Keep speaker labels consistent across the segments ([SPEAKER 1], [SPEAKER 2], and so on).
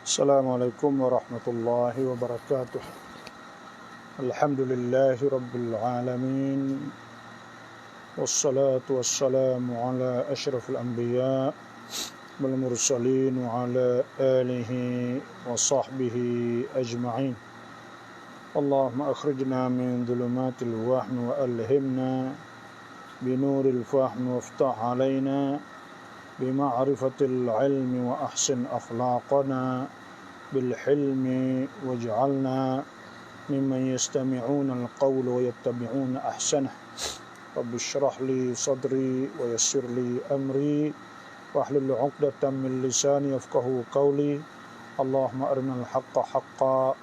[SPEAKER 1] Assalamualaikum warahmatullahi wabarakatuh. Alhamdulillahi rabbil alamin. Wassalatu wassalamu ala asyrafil anbiya wal mursalin wa ala alihi wa sahbihi ajma'in. Allahumma akhrijna min dhulumatil wahmi wa alhimna binuril fahmi waftah alaina bima'rifatil ilmi wa ahsin akhlaqana بالحلم واجعلنا ممن يستمعون القول ويتبعون أحسنه رب اشرح لي صدري ويسر لي أمري واحلل عقدة من لساني يفقهوا قولي اللهم أرنا الحق حقا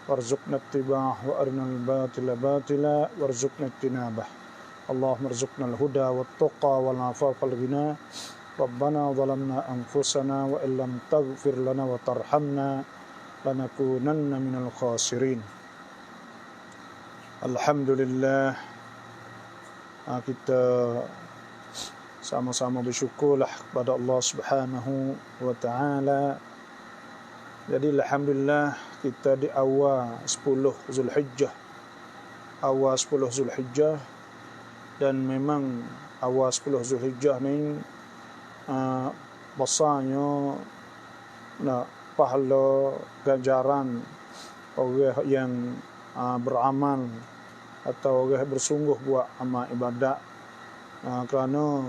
[SPEAKER 1] وارزقنا اتباعه وأرنا الباطل باطلا وارزقنا اجتنابه اللهم ارزقنا الهدى والتقى والعفاف والغنى ربنا ظلمنا أنفسنا وإن لم تغفر لنا وترحمنا lanakunanna minal khasirin. Alhamdulillah, kita sama-sama bersyukurlah kepada Allah Subhanahu wa taala. Jadi alhamdulillah kita di awal 10 Zulhijjah. Awal 10 Zulhijjah, dan memang awal 10 Zulhijjah ni besarnya pahala ganjaran orang yang beramal atau orang bersungguh buat amal ibadat, kerana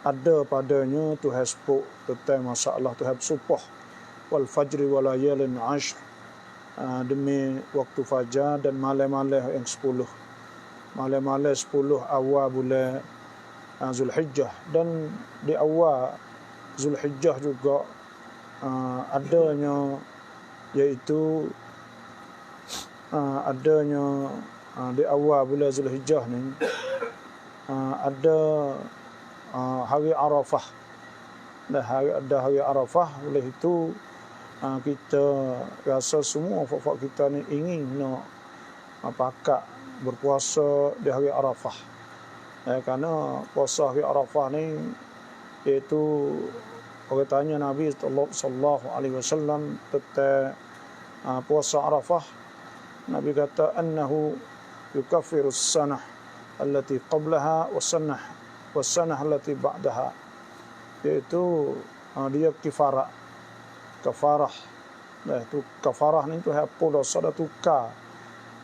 [SPEAKER 1] ada padanya Tuhan sebut tentang masalah Tuhan subuh wal fajri wal layalin ashr, demi waktu fajar dan malam-malam yang 10, malam-malam 10 awal bulan Zulhijjah. Dan di awal Zulhijjah juga adanya, iaitu adanya di awal bulan Zulhijjah ni ada hari Arafah. Ada hari Arafah. Oleh itu kita rasa semua fak kita ni ingin nak pakat berpuasa di hari Arafah, kerana puasa hari Arafah ni iaitu orang tanya Nabi sallallahu alaihi wasallam tentang puasa Arafah. Nabi kata annahu yukaffiru as-sanah allati qablaha was-sanah allati ba'daha, iaitu dia kafarah. Itu kafarah ni tu hapus dosa, dah tukar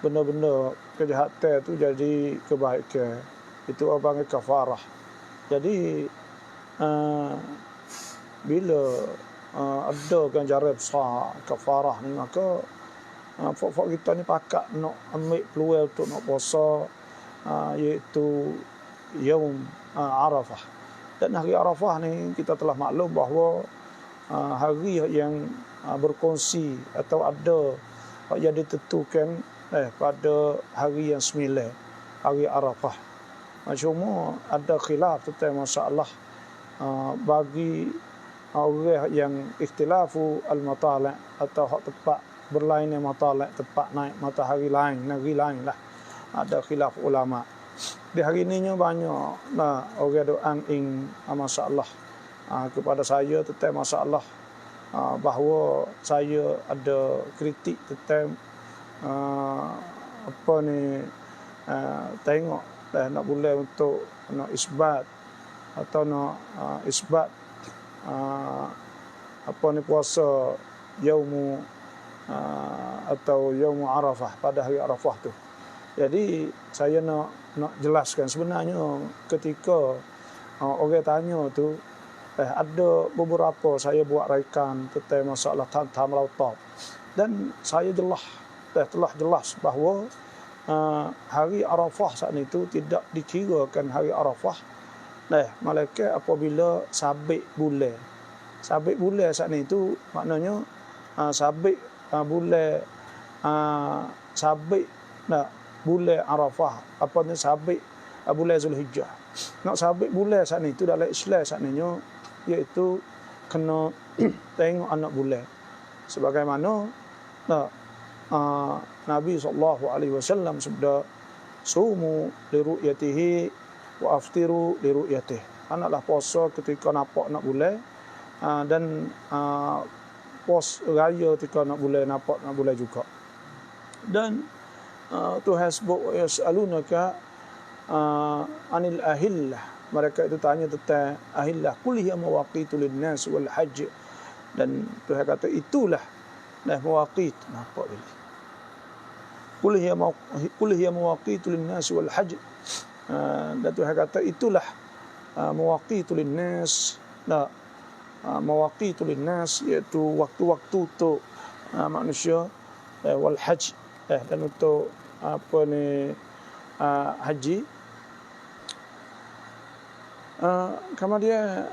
[SPEAKER 1] benda-benda kejahatan tu jadi kebaikan. Itu orang panggil kafarah. Jadi bila ada ganjaran besar kafarah ni, maka fak kita ni pakat nak ambil peluang untuk nak puasa, iaitu Yaum Arafah. Dan hari Arafah ni kita telah maklum bahawa hari yang berkongsi atau ada yang ditentukan pada hari yang 9, hari Arafah. Cuma ada khilaf tentang masalah bagi orang yang ikhtilafu al-matala' atau hak tepat berlainnya matala', tepat naik matahari lain, negeri lain lah. Ada khilaf ulama. Di hari ininya banyak orang doa ing masalah kepada saya tentang masalah bahawa saya ada kritik tentang tengok nak boleh untuk nak isbat atau nak isbat puasa Yaumu atau Yaumu Arafah, pada hari Arafah tu. Jadi saya nak jelaskan sebenarnya ketika orang tanya tu ada beberapa saya buat raikan tentang masalah tam lautab, dan saya telah jelas bahawa hari Arafah saat itu tidak dikirakan hari Arafah, malaikat apabila sabit bulan. Sabit bulan saat itu maknanya sabit bulan sabit bulan Arafah, apanya sabit bulan Zulhijjah. Nak sabit bulan saat itu dalam Islam saat ini iaitu kena tengok anak bulan. Sebagaimana Nabi SAW sabda, sumu li ru'yatihi wa aftiru li ru'yatihi. Anaklah puasa ketika nampak nak bulan, dan pos raya ketika nak boleh nampak nak boleh juga. Dan Tuhan sebut yas'alunaka anil ahillah. Mereka itu tanya tentang ahillah. Qul hiya mawaqitu lin-nas wal hajj. Dan Tuhan kata itulah mawaqit. Nampak bila. Qul hiya mawaqitu lin-nas wal hajj. Dan Tuhan kata itulah mawaqitu lin-nas. Mawaqitu lin-nas iaitu waktu-waktu untuk manusia wal hajj dan untuk haji. Kemudian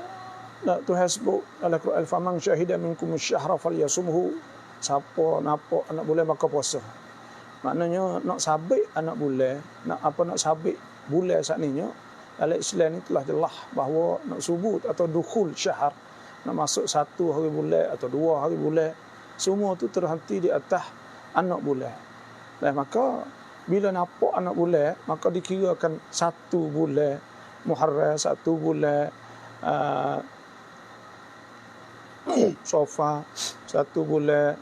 [SPEAKER 1] Tuhan sebut dalam Quran faman syahida minkum asy-syahra falyasumhu. Siapa nampak anak bulan maka puasa. Maknanya nak sabit anak bulan, nak sabit bulan saat ni dalam Islam ni telah jelas bahawa nak subut atau dukhul syahr, nak masuk 1 hari bulan atau 2 hari bulan, semua tu terhenti di atas anak bulan. Dan maka bila nampak anak bulan maka dikirakan 1 bulan Muharram, 1 bulan Safar, 1 bulan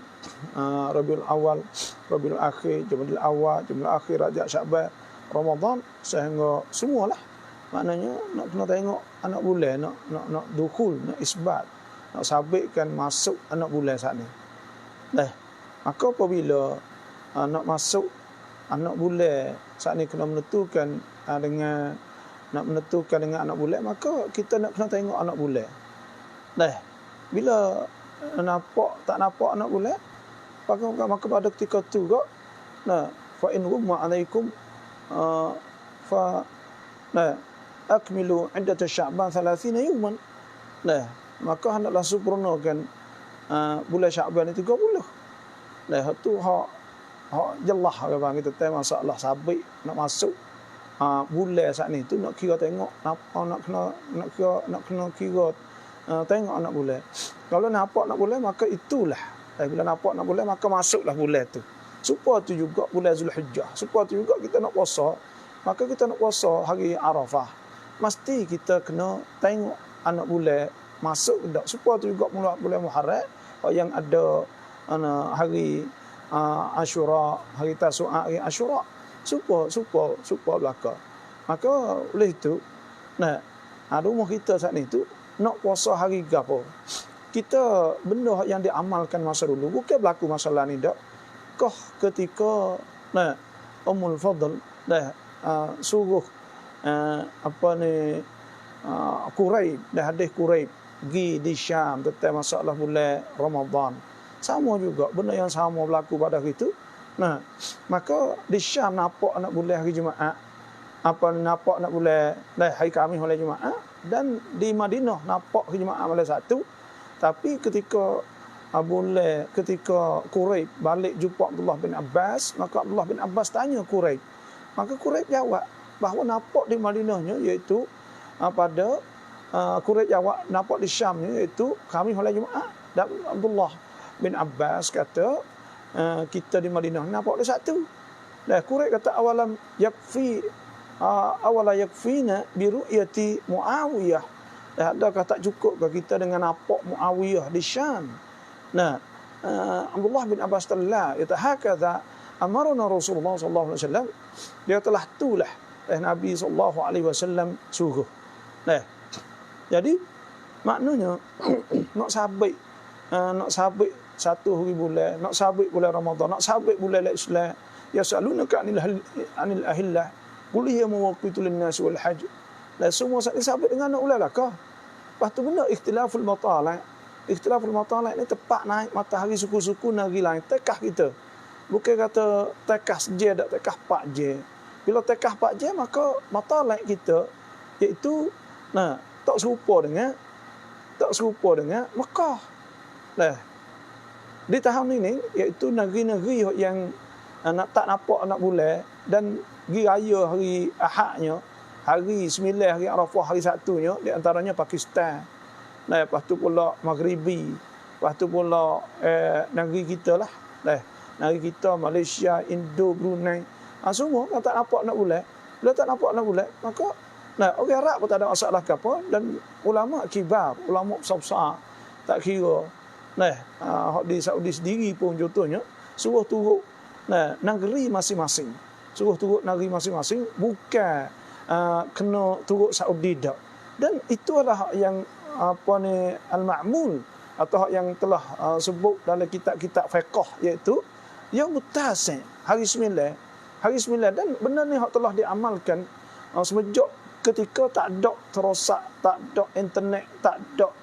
[SPEAKER 1] Rabiul Awal, Rabiul Akhir, Jumadil Awal, Jumadil Akhir, Rajab, Syaban, Ramadan, sehingga semualah. Maknanya nak kena tengok anak bulan, nak dukhul, nak isbat, nak sabitkan masuk anak bulan saat ni. Maka apabila nak masuk anak bulan saat ni kena menentukan dengan anak bulan, maka kita nak kena tengok anak bulan. Bila tak nampak anak bulan, maka pada ketika tu kok fa in ghumma alaikum akmilu iddat Sya'ban 30 yawman. Maka hendaklah sempurnakan bulan Sya'ban itu 30. Tu hak jelas orang kita tengok masalah sabit nak masuk bulan saat ni tu nak kira tengok nak kena kira tengok anak bulan. Kalau nampak anak bulan maka itulah. Bila nampak anak bulan maka masuklah bulan tu. Supaya tu juga bulan Zulhijjah. Supaya tu juga kita nak puasa. Maka kita nak puasa hari Arafah. Mesti kita kena tengok anak bulan masuk ke tak. Supaya tu juga bulan Muharram yang ada hari Ashura, hari Tasu'a, hari Ashura. Supaya belaka. Maka oleh itu rumah kita saat ni tu nak puasa hari gapo. Kita benda yang diamalkan masa dulu bukan berlaku masalah ni dak. Kah ketika Ummul Fadl suruh Quraib, hadis Quraib pergi di Syam tentang masalah bulan Ramadan. Sama juga benda yang sama berlaku pada hari itu. Maka di Syam nampak anak bulan hari Jumaat, nampak anak bulan hari Khamis malam Jumaat, dan di Madinah nampak hari Jumaat malam Sabtu. Tapi ketika Quraib balik jumpa Abdullah bin Abbas, maka Abdullah bin Abbas tanya Quraib. Maka Quraib jawab bahawa nampak di Madinahnya iaitu pada Quraib jawab nampak di Syamnya iaitu Khamis malam Jumaat. Dan Abdullah bin Abbas kata kita di Madinah nampak di Sabtu. Dan Quraib kata awala yakfina bi ru'yati Muawiyah. Adakah tak cukup ke kita dengan nampak Muawiyah di Syam? Abdullah bin Abbas telah hakadha amarna Rasulullah sallallahu alaihi wasallam. Dia telah itulah Nabi sallallahu alaihi wasallam suruh. Jadi maknanya nak sabit 1 hari bulan, nak sabit bulan Ramadan, nak sabit bulan Islam. Yasalunaka anil ahillah. Qul hiya mawaqitu lin-nas wal hajj. Dan semua sabit dengan anak bulan lah kah? Lepas tu benda ikhtilaful matala'. Ikhtilaful matala' ni tepat naik matahari suku-suku negeri lain. Tekah kita. Bukan kata tekah je, tak tekah 4 je. Bila tekah 4 je, maka matala' kita iaitu tak serupa dengan Mekah. Di tahun ini iaitu negeri-negeri yang tak nampak anak bulan dan pergi raya hari Ahadnya, hari 9 hari Arafah hari Sabtunya, di antaranya Pakistan. Lepas tu pula Maghribi, lepas tu pula negeri kita lah. Negeri kita Malaysia, Indo, Brunei. Semua tak nampak nak bulan. Bila tak nampak nak bulan, maka orang Arab pun tak ada masalah ke apa, dan ulama kibar, ulama besar-besar tak kira Hak di Saudi sendiri pun contohnya suruh turut negeri masing-masing. Suruh turut negeri masing-masing, bukan kena turut Saudi dak. Dan itu adalah yang al-ma'mul atau yang telah sebut dalam kitab-kitab fiqh, iaitu yaumut tasi', hari 9. Hari 9, dan benda ni hak telah diamalkan semenjak ketika tak ada terosak, tak ada internet, tak ada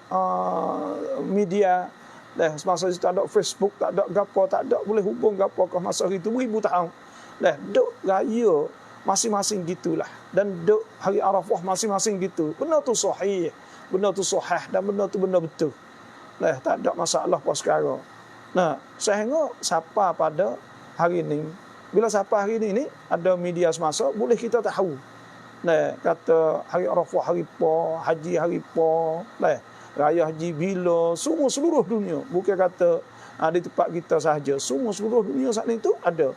[SPEAKER 1] media. Semasa itu tak ada Facebook, tak ada gapo, tak ada boleh hubung gapo ke masa itu 1000 tahun. Duk raya masing-masing gitulah, dan duk hari Arafah masing-masing gitu. Benda tu sahih, benda tu sahih, dan benda tu benda betul. Tak ada masalah pas sekarang. Sehingga siapa pada hari ini, bila siapa hari ini ada media semasa, boleh kita tahu. Kata hari Arafah hari apa, haji hari apa, raya haji bila, semua seluruh dunia. Bukan kata di tempat kita sahaja, semua seluruh dunia saat itu ada.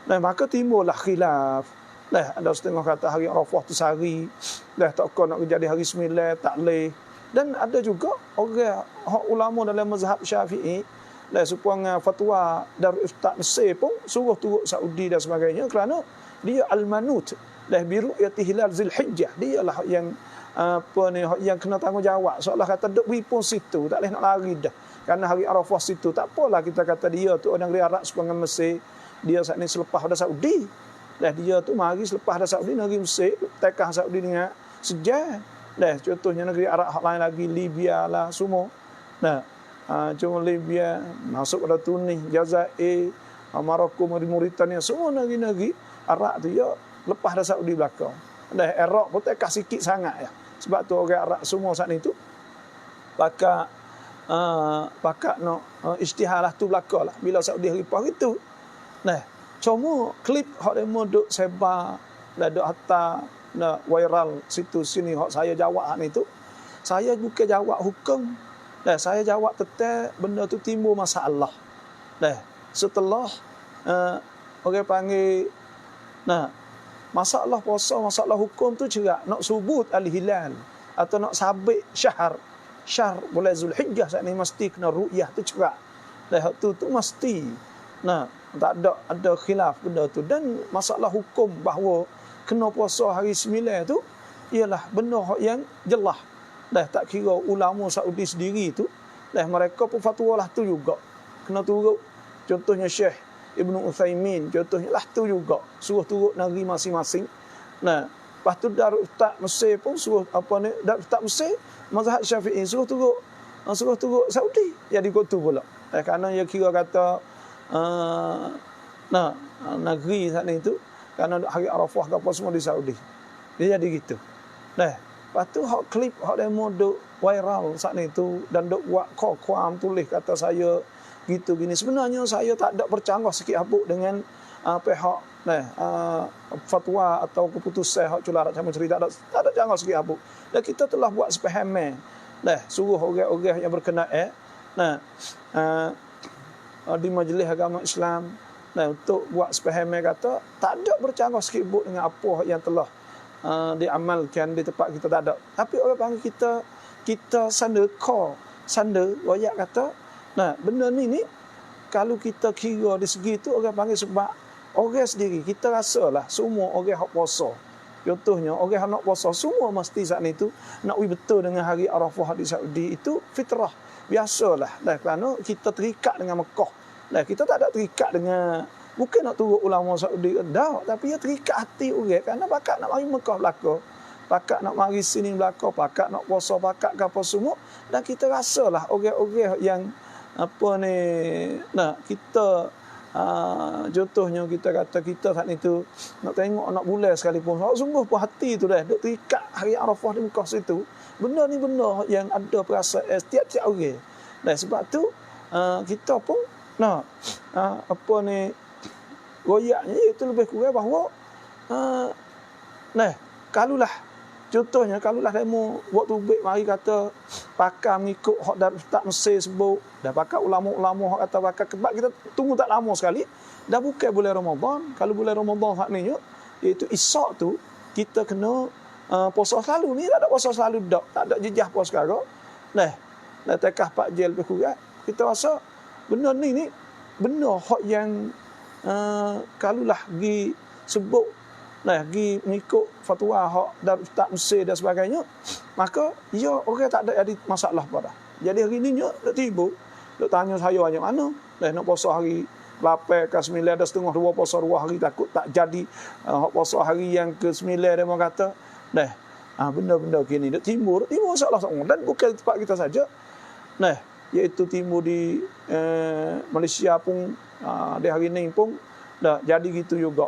[SPEAKER 1] Maka timbullah khilaf. Ada setengah kata hari Arafah tu sehari, tak kau nak jadi hari 9, tak boleh. Dan ada juga orang ulama dalam mazhab Syafi'i, supaya fatwa Darul Ifta Mesir pun suruh turut Saudi dan sebagainya, kerana dia al-manut biru yati hilal Zulhijjah. Dia lah yang yang kena tanggungjawab. Seolah kata duk beripun situ, tak boleh nak lari dah. Kerana hari Arafah situ, tak apalah kita kata dia tu orang negeri Arab supaya Mesir, dia saat ni selepas pada Saudi. Dia tu mari selepas pada Saudi, negeri Mesir tekah Saudi dengan sejar. Contohnya negeri Arab hak lain lagi, Libya lah semua. Cuma Libya masuk pada Tunis, Jazair, Maroko, Mauritania, semua negeri-negeri Arab tu ya lepas dah Saudi belakang. Iraq pun tekah sikit sangat ya. Sebab tu orang Arab semua saat itu pakat nak istihalah tu belakang lah bila Saudi lepas itu. Cuma klip hak demo duk sebar, duk hantar viral situ sini hak saya jawab hak ni tu. Saya bukan jawab hukum. Saya jawab tetap benda tu timbul masalah. Setelah orang panggil masalah puasa, masalah hukum tu cerak nak subut al-hilal atau nak sabit syahr bulan Zulhijjah saat ni mesti kena ru'yah tu cerak. Tu mesti. Tak ada khilaf benda tu. Dan masalah hukum bahawa kena puasa hari 9 tu ialah benda yang jelas. Tak kira ulama Saudi sendiri tu, mereka pun fatwa lah tu juga. Kena turut. Contohnya Syekh Ibn Uthaymin, contohnya lah tu juga. Suruh turut negeri masing-masing. Lepas tu Darul Ifta Mesir pun suruh Darul Ifta Mesir, mazhab Syafi'i suruh turut Saudi. Jadi kot tu pula. Kerana dia kira kata negeri saat ni tu, kerana hari Arafah ke apa semua di Saudi. Dia jadi gitu. Lepas tu hak klip hak demo duk viral saat ni tu, dan duk buat koam tulis kata saya gitu gini. Sebenarnya saya tak ada bercanggah sikit habuk dengan pihak fatwa atau keputusan hak cularat sama cerita, tak ada canggah sikit habuk. Dan kita telah buat sepahaman. Suruh orang-orang yang berkenaan di Majlis Agama Islam untuk buat sepahaman kata tak ada bercanggah sikit habuk dengan apa yang telah diamalkan di tempat kita, tak ada. Tapi orang panggil kita sanda royak kata benda ni kalau kita kira di segi tu orang panggil sebab orang sendiri kita rasalah semua orang hak puasa. Contohnya orang nak puasa semua mesti saat ni tu nak betul dengan hari Arafah di Saudi itu fitrah biasalah. Kerana kita terikat dengan Mekah. Kita tak ada terikat dengan, bukan nak turut ulama Saudi dah, tapi dia terikat hati orang kerana bakat nak mari Mekah belaka, bakat nak mari sini belaka, bakat nak puasa, bakat ke apa semua. Dan kita rasalah orang-orang yang kita contohnya kita kata kita saat itu nak tengok anak bulan sekalipun, sungguh pun hati tu duk terikat hari Arafah di Mekah situ. Benda ni benda yang ada perasaan setiap-tiap orang. Sebab tu kita pun goyaknya itu lebih kurang bahawa kalulah contohnya kalulah demo waktu baik mari kata pakar mengikut hak Darul Ifta Mesir sebut, dah pakar ulama-ulama hak kata pakar sebab kita tunggu tak lama sekali dah bukan bulan Ramadan. Kalau bulan Ramadan hak ni iaitu Isyak tu kita kena puasa selalu. Ni tak ada puasa selalu dak, tak ada jejah puasa sekarang. Tekah Pak Jel lebih kurang kita rasa benda ni benda hak yang kalulah gi sebut gi mengikut fatwa hak dari Ustaz Mesir dan sebagainya, maka ya orang tak ada jadi masalah pada. Jadi hari ni nak tiba nak tanya saya macam mana nak puasa hari 8 ke 9 dah setengah 2 puasa 2 hari takut tak jadi hak puasa hari yang ke 9 dia mau kata benda-benda gini nak timbul masalah semua, dan bukan tempat kita saja iaitu timbul di Malaysia pun di hari ni pun dah jadi gitu juga.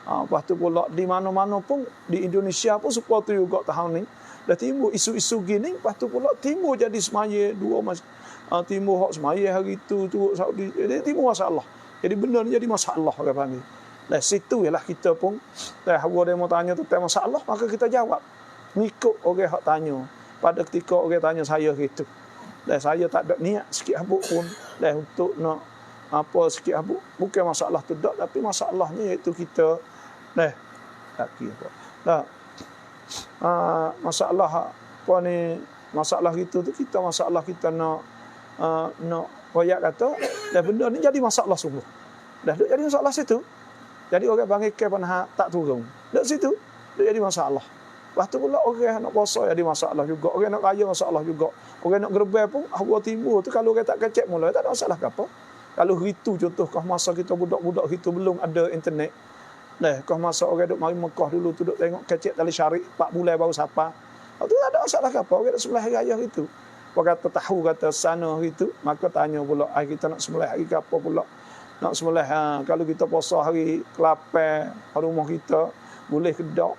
[SPEAKER 1] Lepas tu pula di mana-mana pun di Indonesia pun seperti juga tahun ni dah timbul isu-isu gini. Lepas tu pula timbul jadi semaya timbul hak semaya hari tu Saudi, jadi timbul masalah. Jadi benda ni jadi masalah orang panggil. Situ ialah kita pun hawa dia mau tanya tentang masalah, maka kita jawab mengikut orang hak tanya. Pada ketika orang tanya saya gitu, saya tak ada niat sikit habuk pun untuk nak apa sikit habuk, bukan masalah tu dak, tapi masalahnya iaitu kita laki apa masalah apa ni, masalah itu tu kita masalah kita nak royak kata benda ni jadi masalah sungguh jadi masalah situ. Jadi orang panggil ke panah tak turun dak situ jadi masalah. Lepas tu pula orang nak puasa jadi masalah juga, orang nak kaya masalah juga, orang nak gerbel pun hawa timbul tu. Kalau orang tak kecek mula tak ada masalah ke apa. Kalau itu contoh kau masa kita budak-budak itu belum ada internet. Kau masa orang duk mari Mekah dulu tu duk tengok kecek tali syarik 4 bulan baru sapa. Tu tak ada masalah ke apa, orang nak sembelih raya itu. Kau kata tahu kata sana itu, maka tanya pula kita nak sembelih hari ke apa pula. Nak sembelih kalau kita puasa hari ke-8 rumah kita boleh ke dak.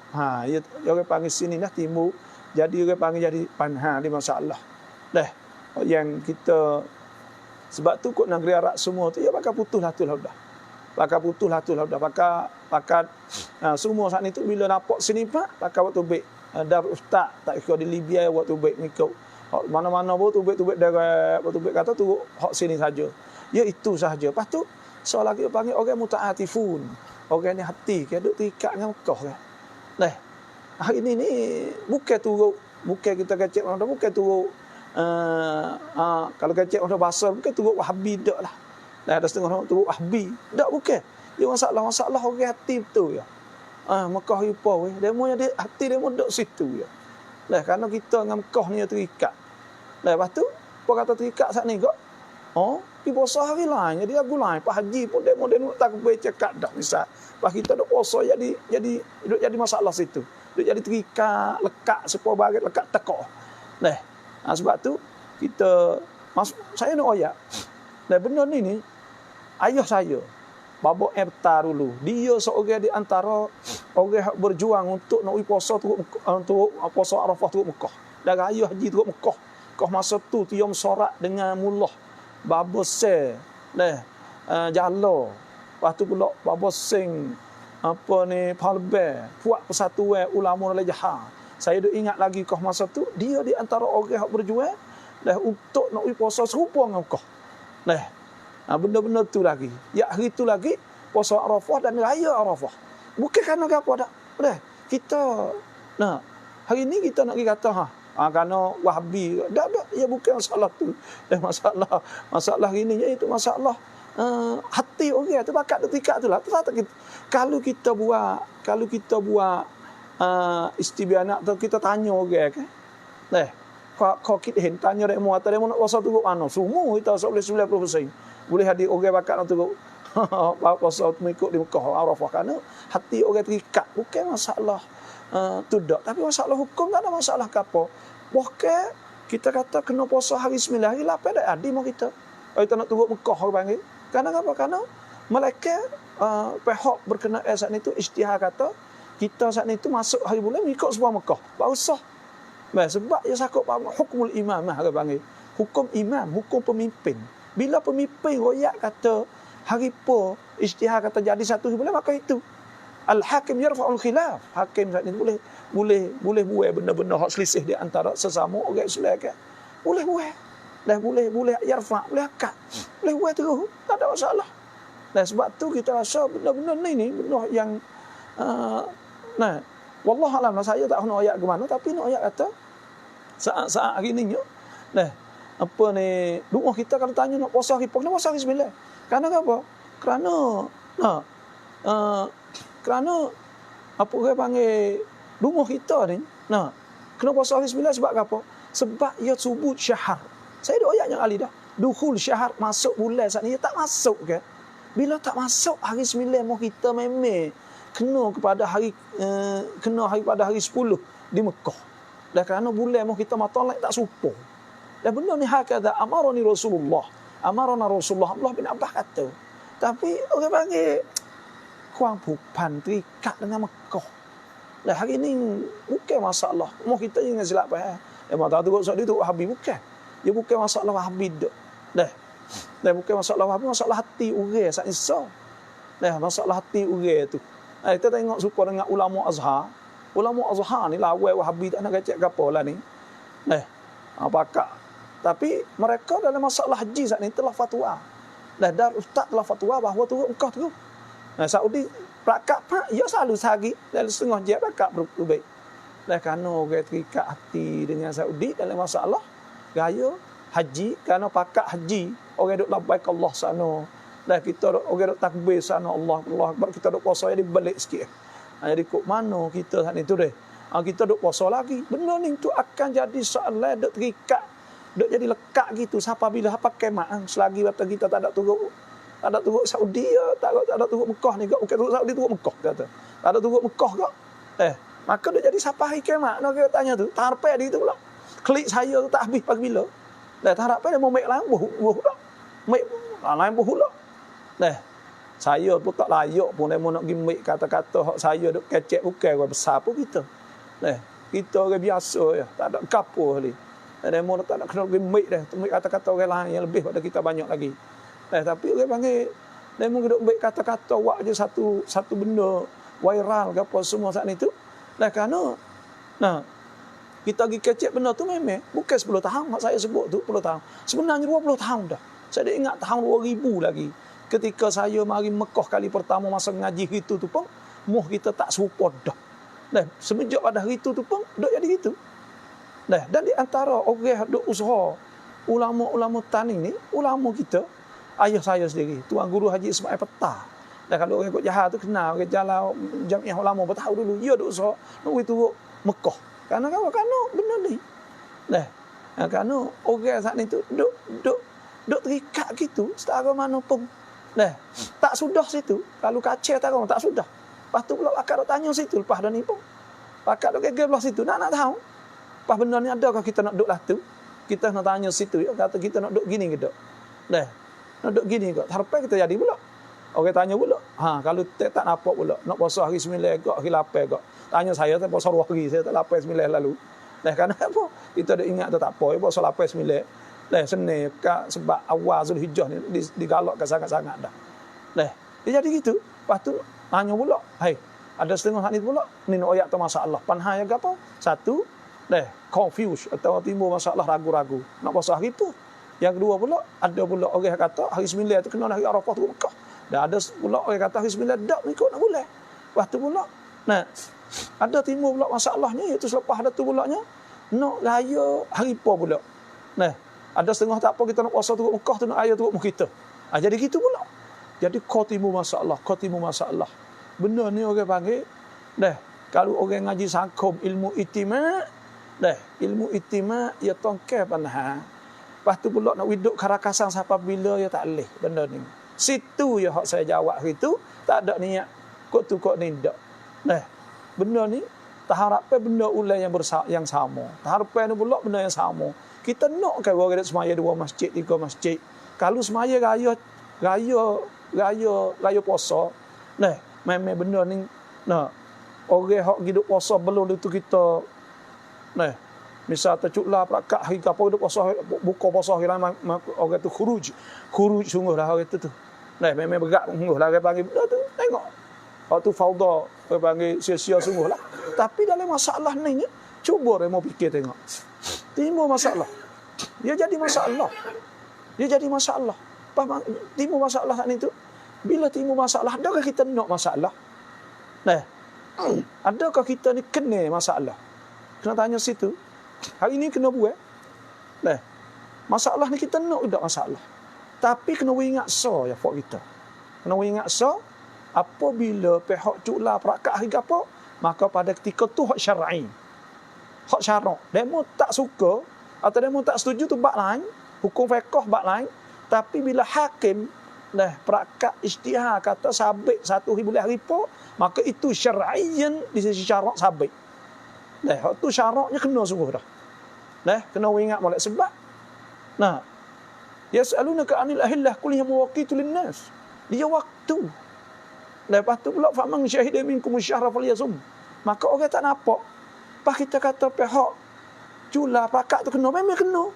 [SPEAKER 1] Ya orang panggil sini dah timbul. Jadi orang panggil jadi di masalah. Yang kita sebab tu kot negeri Arab semua tu pakai putus lah tu lah dah. Pakai putus lah tu lah dah. Pakai semua saat ni tu bila nampak sini pak pakai waktu baik. Dar ustaz tak ikut di Libya waktu baik ikut. Mana-mana pun tu baik dari waktu baik kata tu hak sini saja. Ya itu sahaja. Lepas tu soal lagi panggil orang mutaatifun. Orang ni hati ke duk terikat dengan Mekah kan. Hari ni bukan turut, bukan kita kecek orang dah, bukan turut kalau kecek orang bahasa bukan turut Wahabi dak lah. Ada setengah orang turut Wahabi. Dak bukan. Dia masalah orang hati betul ya. Mekah ipa weh. Demo dia hati demo dak situ ya. Kerana kita dengan Mekah ni terikat. Lepas tu apa kata terikat saat ni kok? Pergi puasa hari lain jadi lagu lain. Pak haji pun demo tak cakap dah misal. Pas kita duk puasa jadi masalah situ. Duk jadi terikat, lekat sepuluh barit lekat tekok. Sebab tu kita saya nak ayat. Benda ni ayah saya Babak Ebtar dulu. Dia seorang di antara orang yang berjuang untuk nak puasa untuk puasa Arafah turut Mekah. Dan ayah haji turut Mekah. Kau masa tu tium sorak dengan mullah babose jalo. Lepas tu pula babosing apa ni palbe puak persatuan ulama Lejah. Saya duk ingat lagi kau masa tu dia di antara orang yang berjuang untuk nak puasa serupa dengan kau. Benda-benda tu lagi. Ya hari tu lagi puasa Arafah dan raya Arafah. Bukan kerana apa dak. Kita hari ni kita nak kata kerana Wahabi dak ya bukan masalah tu. Masalah ini iaitu masalah hati orang tu bakat terikat tu lah. Kalau kita buat istibiana atau kita tanya orang kan. Kau kita tanya demo atau demo nak puasa tu mana? Semua kita boleh 90%. Boleh hadir orang bakat nak turut puasa mengikut di Mekah Arafah kerana hati orang terikat. Bukan masalah tu dak, tapi masalah hukum tak ada masalah ke apa. Bahkan kita kata kena puasa hari 9 hari 8 dak ada mau kita. Kita nak turut Mekah orang panggil. Kerana apa? Kerana malaikat pihak berkenaan saat itu ijtihad kata kita saat itu masuk hari bulan mengikut sebuah Mekah. Baru sah. Sebab dia sakut hukumul imam orang panggil. Hukum imam, hukum pemimpin. Bila pemimpin royak kata hari po ijtihad kata jadi satu bulan maka itu al-hakim yarfa'ul khilaf. Hakim saat ini boleh buat benda-benda hak selisih di antara sesama orang Islam kan. Boleh buat. Boleh yarfa', boleh akad. Boleh buat terus, tak ada masalah. Sebab tu kita rasa benda-benda ni benda yang wallahualam saya tak nak ayat ke mana tapi nak ayat kata saat hari ni apa ni rumah kita kalau tanya nak puasa hari apa, kena puasa hari 9. Kerana apa? Kerana apa orang panggil rumah kita ni, kena puasa hari 9 sebab apa? Sebab ia subut syahr. Saya dah ayat yang ali dah. Dukhul syahr, masuk bulan saat ni, ia tak masuk ke? Bila tak masuk hari 9 mau kita memang kena pada hari 10 di Mekah. Dan kerana bulan mau kita matolak tak supo. Dan benda ni hakadha amarani Rasulullah. Amarana Rasulullah. Allah bin Abbas kata. Tapi orang panggil kurang bupan terikat dengan Mekah. Dan hari ni bukan masalah. Mau kita jangan silap faham. Memang tak turut dia tu Wahabi bukan. Dia bukan masalah Wahabi dak. Dah bukan masalah Wahabi, masalah hati orang saat Isa. Masalah hati orang tu. Kita tengok suka dengan ulama Azhar. Ulama Azhar ni lawan Wahabi tak nak kacak gapo lah ni. Pakak. Tapi mereka dalam masalah haji saat ni telah fatwa. Dar ustaz telah fatwa bahawa turut Mekah tu. Saudi prakak pak, ya selalu sehari dalam setengah jam prakak berbaik. Kerana orang terikat hati dengan Saudi dalam masalah gaya haji, kerana pakak haji, orang duk labbaik Allah sana. Kita orang duk takbir sana Allah Akbar, kita duk puasa jadi balik sikit. Jadi kok mana kita saat itu deh. Kita duk puasa lagi. Benda ni tu akan jadi soalan duk terikat, duk jadi lekat gitu. Siapa bila pakai mak selagi waktu kita tak ada turut Saudi ya, tak ada turut Mekah ni kak. Bukan turut Saudi, turut Mekah kata. Tak ada turut Mekah kak. Maka dia jadi siapa hari kemat. Nak kita tanya tu, tarpe dia tu pula. Klik saya tu tak habis pagi bila. Tarpe dia mau make lain buh pula. Make lain buh pula. Saya pun tak layak pun dia mau nak pergi make kata-kata hak saya duk kecek bukan orang besar pun kita. Kita orang biasa ya, tak ada kapo ni. Dia mau tak nak kena pergi make dah. Make kata-kata orang lain yang lebih pada kita banyak lagi. Tapi orang panggil dia mau duk make kata-kata wak je satu benda viral ke apa semua saat itu. Kerana kita pergi kecek benda tu memang bukan 10 tahun mak saya sebut tu 10 tahun. Sebenarnya 20 tahun dah. Saya dah ingat tahun 2000 lagi. Ketika saya mari Mekah kali pertama masa ngaji itu tu pun muh kita tak serupa dah. Semenjak pada hari itu tu pun duk jadi gitu. Dan di antara orang duk usaha ulama-ulama tani ni, ulama kita, ayah saya sendiri, Tuan Guru Haji Ismail Petah. Dan kalau orang ikut jahat tu kenal orang jalan Jamiah Ulama bertahu dulu dia duk usaha nak pergi turut Mekah. Kerana benda ni. Kerana orang saat ni tu duk terikat gitu setara mana pun. Tak sudah situ. Kalau kacau tak sudah. Lepas tu pula akak duk tanya situ lepas dah ni pun. Akak duk geger belah situ nak tahu. Lepas benda ni adakah kita nak duk lah tu? Kita nak tanya situ ya, kata kita nak duk gini ke tak? Nak duk gini ke? Harapan kita jadi pula. Orang tanya pula, kalau tak nampak pula, nak puasa hari 9 ke, hari 8 ke. Tanya saya, tak puasa 2 hari, saya tak 8 9 lalu. Kerana apa? Kita ada ingat tu tak apa, puasa 8 9. Senin, sebab awal Zulhijjah ni digalakkan sangat-sangat dah. Dia jadi gitu. Lepas tu, tanya pula, ada setengah hadis pula, ni nak ayat tu masalah. Panhai ke apa? Satu, confuse atau timbul masalah ragu-ragu. Nak puasa hari tu. Yang kedua pula, ada pula orang kata hari 9 tu kena hari Arafah tu Mekah. Dan ada pula orang kata hari 9 tak ikut nak boleh. Lepas tu pula, ada timbul pula masalahnya, iaitu selepas ada tu pulanya, nak raya hari apa pula. Ada setengah tak apa kita nak puasa turut Mekah tu, nak raya turut kita. Jadi gitu pula. Jadi kau timbul masalah. Benda ni orang panggil, kalau orang ngaji sakum ilmu itimat, ilmu itimat, ia tongkeh panah. Lepas tu pula nak widuk karakasan siapa bila, ia tak boleh benda ni. Situ ya hak saya jawab hari tu, tak ada niat kok tu kok ni dak. Benda ni terharapkan benda ulai yang sama. Terharapkan pula benda yang sama. Kita nak kan orang semaya 2 masjid, 3 masjid. Kalau semaya raya puasa, memang benda ni orang hak hidup puasa belum itu kita misal tercuklah prakak hari apa hidup puasa buka puasa hari lain orang tu khuruj sungguh dah orang tu. Memang berat sungguh lah orang panggil benda tu. Tengok. Waktu fauda orang panggil sia-sia sungguh lah. Tapi dalam masalah ni cuba orang mau fikir tengok. Timbul masalah. Dia jadi masalah. Timbul masalah saat ni tu. Bila timbul masalah, adakah kita nak masalah? Adakah kita ni kena masalah? Kena tanya situ. Hari ni kena buat. Masalah ni kita nak tak masalah. Tapi kena ingat so ya fok kita. Kena ingat so apabila pihak cula perakat hari apa, maka pada ketika tu hak syar'i. Hak syarak. Demo tak suka atau demo tak setuju tu bab lain, hukum fiqh bab lain, tapi bila hakim perakat ijtihad kata sabit 1 bulan hari po, maka itu syar'iyan di sisi syarak sabit. Hak tu syaraknya kena sungguh dah. Kena ingat molek sebab yas'alunaka 'anil ahillah qul hiya mawaqitu lin-nas. Dia waktu. Lepas tu pula faman syahida minkum syahra falyasum. Maka orang tak nampak. Pas kita kata pihak cula pakak tu kena, memang kena.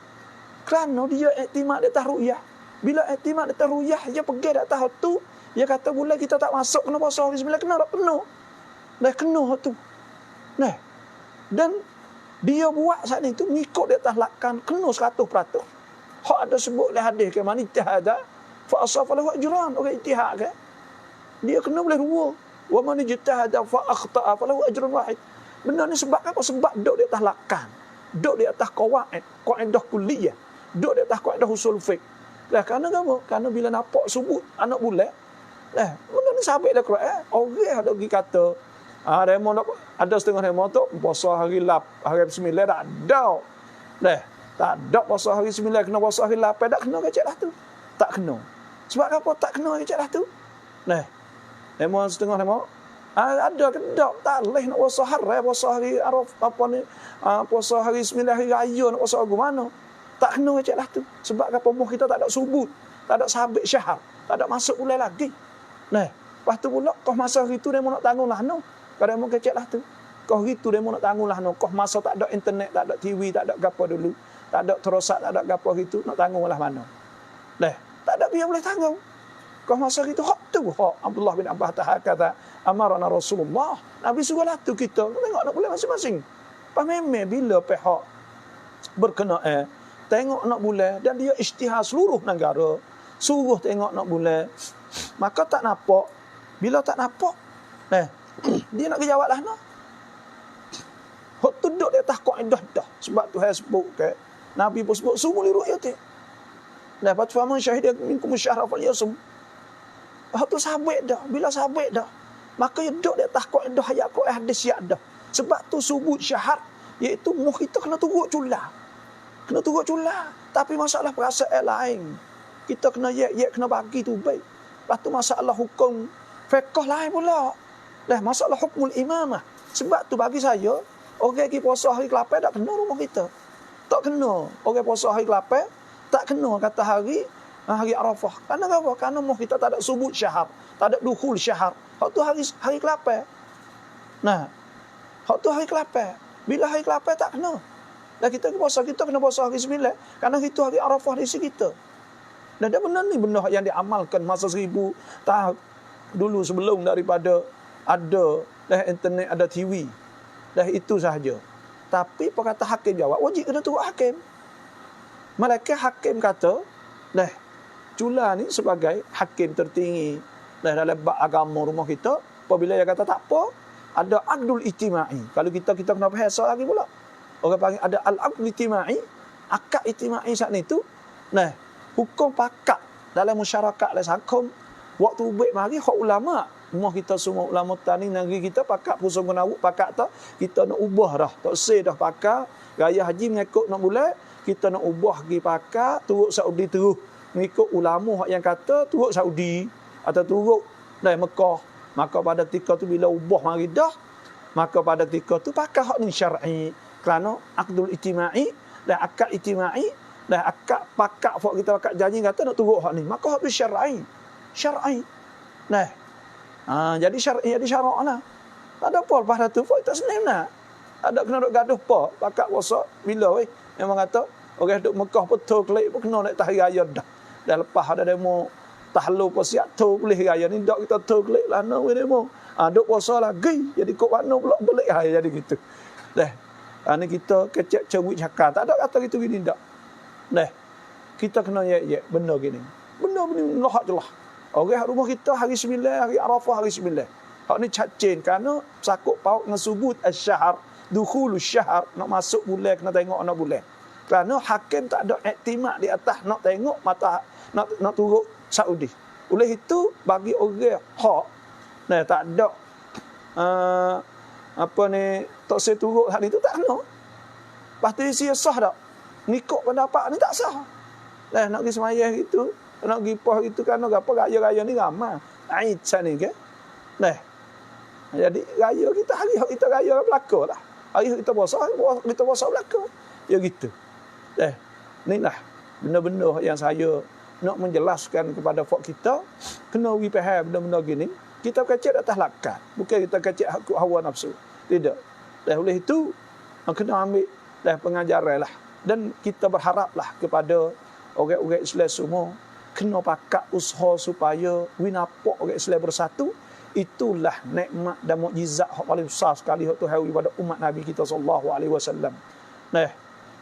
[SPEAKER 1] Kerana dia iktimad di atas ru'yah. Bila iktimad di atas ru'yah, dia pergi di atas tu, dia kata bulan kita tak masuk kena puasa hari 9, kena tak kena. Kena tu. Dan dia buat saat itu mengikut di atas lakan kena 100%. Hak ada sebut oleh hadis ke man ijtihada fa asafa lahu ajran, orang ijtihad ke dia kena boleh 2. Wa man ijtihada fa akhta'a falahu ajrun wahid. Benda ni sebab apa? Sebab duduk di atas lakan, duduk di atas kaedah kulliyah, duduk di atas kaedah usul fiqh. Kerana apa? Kerana bila nampak sebut anak bulan, benda ni sabit dah Quran. Orang ada pergi kata remo nak ada setengah remo tu puasa hari 9 tak ada. Tak ada puasa hari 9 kena puasa hari 8 tak kena kecek lah tu. Tak kena. Sebab apa tak kena kecek lah tu? Remo setengah remo ada ke tak? Tak boleh nak puasa hari Araf puasa hari 9 hari raya nak puasa hari mana? Tak kena kecek lah tu. Sebab apa moh kita tak ada subut, tak ada sabit syahr, tak ada masuk bulan lagi. Lepas tu pula kau masa hari tu demo nak tanggung lah no. Kalau demo kecek lah tu. Kau hari tu demo nak tanggung lah no. Kau masa tak ada internet, tak ada TV, tak ada gapo dulu. Tak ada terosak, tak ada gapo gitu, nak tanggung lah mana. Tak ada biar boleh tanggung. Kau masa itu hak tu hak Abdullah bin Abbas kata amarana Rasulullah. Nabi suruh lah tu kita. Tengok nak boleh masing-masing. Pameme bila pihak berkenaan tengok nak bulan dan dia ijtihad seluruh negara suruh tengok nak bulan, maka tak nampak. Bila tak nampak, dia nak jawab lah no. Hak tu duduk di atas kaedah dah. Sebab tu saya sebut ke Nabi pun sebut sumul ru'yati. Lepas tu faman syahida minkum syahra falyasum. Hak tu sabit dah. Bila sabit dah, maka dia duduk di atas kaedah ayat Quran hadis siap dah. Sebab tu subut syahr iaitu muh kita kena turut cula. Kena turut cula. Tapi masalah perasaan lain. Kita kena kena bagi tu baik. Lepas tu masalah hukum fiqh lain pula. Masalah hukmul imamah. Sebab tu bagi saya, orang pergi puasa hari ke-8 tak kena rumah kita. Tak kena. Orang puasa hari ke-8 tak kena kata hari Arafah. Kerana apa? Kerana kita tak ada subut syahr, tak ada dukhul syahr. Hak tu hari ke-8. Hak tu hari ke-8. Bila hari ke-8 tak kena. Dan kita puasa kita kena puasa hari 9 kerana itu hari Arafah di sisi kita. Dan dia benar ni benda yang diamalkan masa 1000 tahun dulu sebelum daripada ada internet, ada TV. Itu sahaja. Tapi perkata hakim jawab, wajib kena turut hakim. Malaikat hakim kata, cula ni sebagai hakim tertinggi dalam bab agama rumah kita. Apabila dia kata tak apa, ada aqdul ijtimai. Kalau kita kena bahasa lagi pula. Orang panggil ada al-aqdul ijtimai, akad ijtimai saat itu. Hukum pakat dalam masyarakat dalam sakum waktu baik mari hak ulama. Rumah kita semua ulama tani negeri kita pakat pusung kenawuk pakat tak kita nak ubah dah. Tak say dah pakat gaya haji mengikut nak bulan, kita nak ubah pergi pakat turut Saudi terus. Mengikut ulama yang kata turut Saudi atau turut dari Mekah. Maka pada ketika tu bila ubah mari dah, maka pada ketika tu pakat hak ni syar'i. Kerana aqdul ijtimai dan akad ijtimai dan akad pakat hak kita pakat janji kata nak turut hak ni. Maka hak tu syar'i. Syar'i. Jadi syar'i jadi syarak lah. Tak ada apa lepas tu pun tak senang nak. Ada kena duk gaduh apa pakat puasa bila weh. Memang kata orang duk Mekah betul klik pun kena naik tahir raya dah. Dah lepas ada demo tahlul pun siap tu boleh raya ni dak kita tu klik lah no we demo. Duk puasa lagi jadi kok warna pula belik jadi gitu. Ni kita kecek cerwit cakap. Tak ada kata gitu gini dak. Kita kena benda gini. Benda ni lahak jelah. Orang rumah kita hari 9, hari Arafah hari 9. Hak ni cacin kerana sakut paut dengan subut asy-syahr, dukhulus syahr, nak masuk bulan kena tengok anak bulan. Kerana hakim tak ada iktimat di atas nak tengok mata nak turut Saudi. Oleh itu bagi orang hak tak ada tak saya turut hal itu tak kena. Lepas tu isi sah tak? Ngikut pendapat ni tak sah. Nak pergi semayah itu, nak pergi poh itu kan apa raya-raya ni ramai. Aid sana ke. Jadi raya kita hari kita raya belaka lah. Hari kita puasa belaka. Ya gitu. Inilah benda-benda yang saya nak menjelaskan kepada fak kita, kena we faham benda-benda gini. Kita kecek atas lakat, bukan kita kecek hawa nafsu. Tidak. Oleh itu kena ambil pengajaran lah. Dan kita berharaplah kepada orang-orang Islam semua kena pakat usaha supaya we nampak orang Islam bersatu. Itulah nikmat dan mukjizat yang paling besar sekali yang Tuhan beri pada umat Nabi kita sallallahu alaihi wasallam.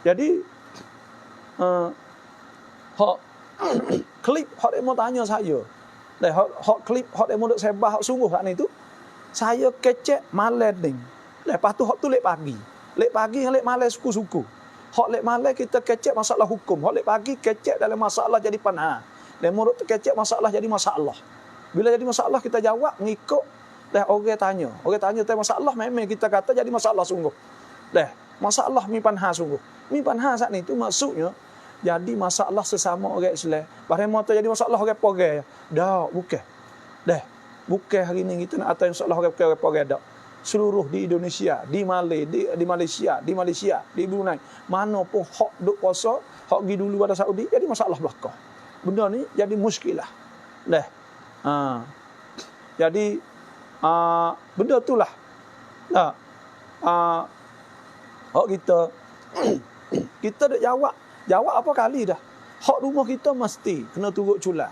[SPEAKER 1] Jadi klip hak demo tanya saya. Hak klip hak demo duk sebah hak sungguh hak ni tu. Saya kecek malam ni. Lepas tu hak tu lek pagi. Lek pagi lek malam suku-suku. Hak lek malam kita kecek masalah hukum. Hak lek pagi kecek dalam masalah jadi panah. Demo duk kecek masalah jadi masalah. Bila jadi masalah kita jawab ngikut orang tanya. Orang tanya tentang masalah memang kita kata jadi masalah sungguh. Masalah mi panha sungguh. Mi panha saat ni tu maksudnya jadi masalah sesama orang Islam. Barang motor jadi masalah orang pogai. Dah, bukan. Bukan hari ni kita nak atas masalah orang pogai dak. Seluruh di Indonesia, di Malaysia, di Brunei, mana pun hak duk puasa, hak pergi dulu pada Saudi jadi masalah belaka. Benda ni jadi muskilah. Jadi benda itulah. Hak kita dak jawab apa kali dah. Hak rumah kita mesti kena turut cula.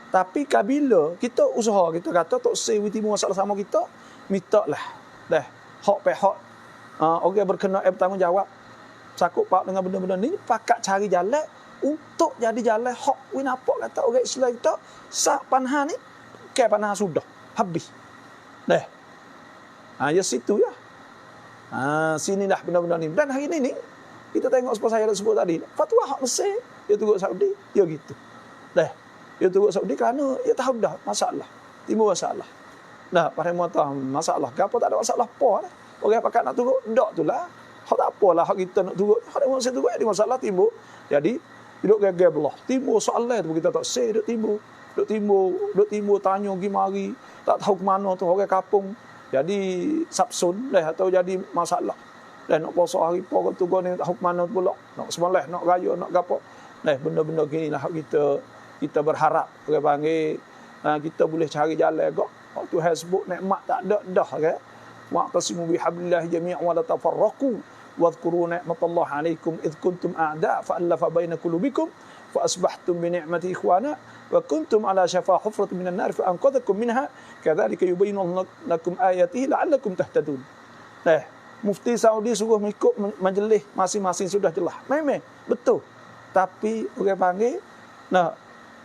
[SPEAKER 1] Tapi kabila kita usaha kita kata tok sewi timbul masalah sama kita, mintalah. Hak pihak orang berkenaan bertanggungjawab sakup pak dengan benda-benda ni pakat cari jalan untuk jadi jalan hak we nampak kata orang Islam kita sak panha ni ke panha sudah habis. Ya situ ya. Sini dah benda-benda ni. Dan hari ni kita tengok seperti saya dah sebut tadi, fatwa hak Mesir dia turut Saudi, dia gitu. Dia turut Saudi kerana dia tahu dah masalah, timbul masalah. Pada mata masalah, gapo tak ada masalah apa dah. Orang pakat nak turut dak tulah. Hak tak apalah hak kita nak turut. Hak dia mesti turut ada masalah timbul. Jadi duduk gegar belah. Timbul soalan tu kita tak say duk timbul tanya pergi mari, tak tahu ke mana tu orang kampung. Jadi sabsun atau jadi masalah. Nak puasa hari apa tu ni tak tahu ke mana pula. Nak sembelih, nak raya, nak gapo. Benda-benda ginilah kita berharap orang panggil kita boleh cari jalan gak. Waktu Tuhan sebut nikmat tak ada dah kan. Wa'tasimu bihablillahi jami'an wa la tafarraqu wadhkuru ni'matallahi 'alaikum id kuntum a'da' fa'alafa baina qulubikum fa asbahtum bi ni'mati ikhwana wa kuntum 'ala shafa hufratin minan nar fa anqadhakum minha kadzalika yubayyinu lakum ayatihi la'allakum tahtadun. Mufti Saudi suruh mengikut majlis masing-masing sudah jelas. Memang betul. Tapi orang panggil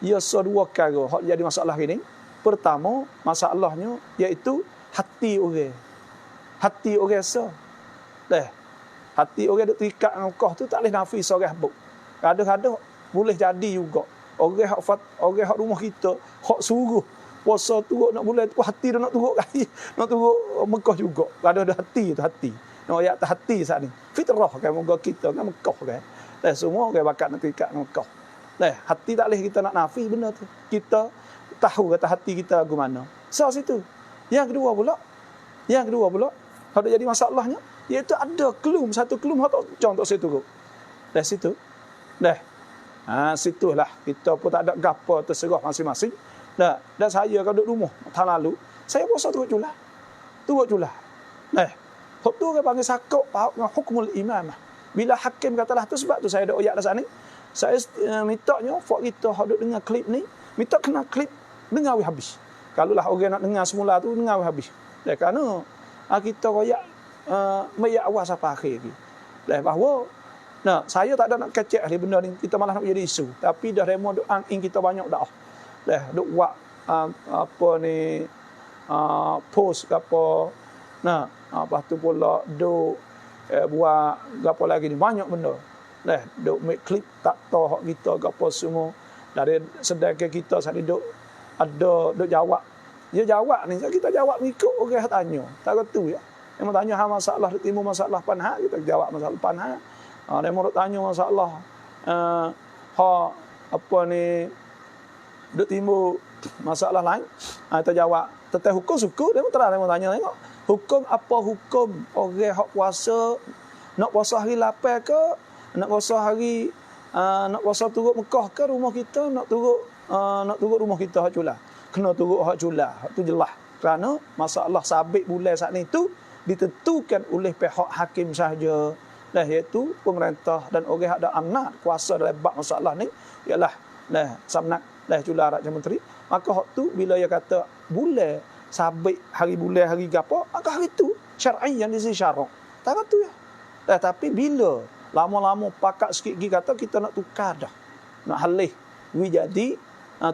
[SPEAKER 1] ia dua perkara hak jadi masalah ini. Pertama, masalahnya iaitu hati orang. Hati orang hati orang duk terikat dengan Allah tu tak boleh nafis orang habuk. Kadang-kadang boleh jadi juga. Orang hak rumah kita, hak suruh puasa turut nak bulan tu hati dia nak turut kali, nak turut Mekah juga. Ada hati tu hati. Nak ayat hati saat ni. Fitrah kan moga kita kan Mekah kan. Semua orang bakat nak terikat dengan Mekah. Hati tak boleh kita nak nafi benda tu. Kita tahu kata hati kita ke mana. Situ. Yang kedua pula, kalau jadi masalahnya, iaitu ada satu kelum hak tak contoh situ tu. Situ. Situlah kita pun tak ada gapo terserah masing-masing. Dan saya kalau duduk rumah tahun lalu, saya puasa turut cula. Hak tu orang panggil sakuk dengan hukmul imamah. Bila hakim katalah tu sebab tu saya ada ayat dah ni. Saya mintanya fak kita hak duk dengar klip ni, minta kena klip dengar habis. Kalau lah orang nak dengar semula tu dengar habis. Kerana kita royak meyak awal sampai akhir lagi. Bahawa saya tak ada nak kecek hari benda ni, kita malah nak jadi isu. Tapi dah remo duk angin kita banyak dah. Duk buat post apa. Lepas tu pula duk buat apa lagi ni banyak benda. duk make klip tak tahu hak kita ke apa semua. Dari sedangkan kita sat duk ada duk jawab. Dia jawab ni, kita jawab mengikut orang tanya. Tak kata ya. Yang tanya hal masalah timbul masalah panha, kita jawab masalah panha. Dia mau tanya masalah apa ni duk timbul masalah lain, kita jawab. Tentang hukum suku, dia mau tanya tengok. Hukum apa hukum orang hak puasa nak puasa hari 8 ke, nak puasa hari nak puasa turut Mekah ke rumah kita, nak turut rumah kita hak Julah. Kena turut hak Julah. Hak tu jelas. Kerana masalah sabit bulan saat ni tu ditentukan oleh pihak hakim sahaja. Iaitu pemerintah dan orang ada amanat kuasa dalam bab masalah ni ialah Samnak Julah Raja Menteri. Maka hak tu bila dia kata bulan sabit hari bulan hari gapo, maka hari tu syar'i yang disyarak. Tak kata ya. Tapi bila lama-lama pakat sikit gigi kata kita nak tukar dah. Nak halih. Jadi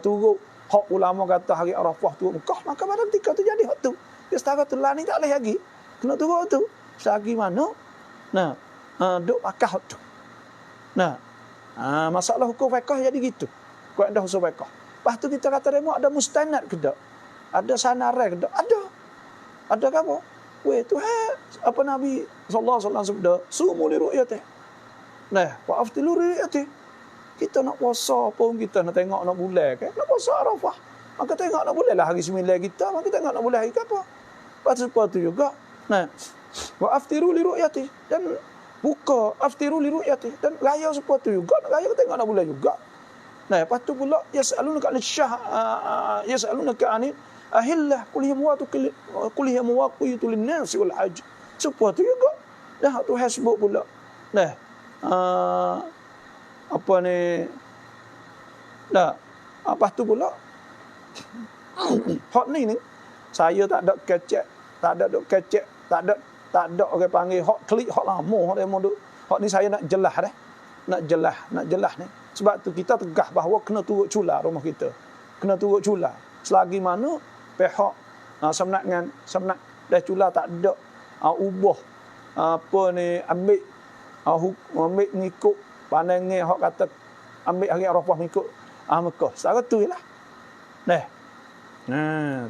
[SPEAKER 1] turut hak ulama kata hari Arafah turut Mekah, maka pada ketika tu jadi hak tu. Dia setara tu lah ni tak boleh lagi. Kena turut tu. Selagi mana? Duk pakah hak tu. Masalah hukum fiqh jadi gitu. Kaedah usul fiqh. Lepas tu kita kata demo ada mustanad ke tak? Ada sanarai ke tak? Ada. Ada ke apa? Weh tu apa Nabi sallallahu alaihi wasallam sabda, sumu li ru'yati. Wa aftilu li ru'yati. Kita nak puasa pun kita nak tengok nak bulan kan? Nak puasa Arafah. Maka tengok nak bulan lah hari 9 kita, maka tengok nak bulan hari apa? Lepas tu juga. Wa aftiru li ru'yati, dan buka aftiru li ru'yati, dan raya seperti juga, nak raya tengok nak bulan juga. Lepas tu pula yas'alunaka 'anil yas'alunaka 'anil ahillah qul hiya mawaqitu lin-nas wal hajj. Seperti juga. Dah tu hasbuk pula. Apa ni? Lepas tu pula hak ni saya tak ada kecek, tak ada orang panggil hak klik hak lama hak demo duk. Hak ni saya nak jelas dah. Nak jelas ni. Sebab tu kita tegah bahawa kena turut cula rumah kita. Kena turut cula. Selagi mana pihak Samnak dah cula tak ada ubah apa ni ambil ngikut pandangan hak kata ambil hari Arafah ngikut Mekah. Secara tu jelah.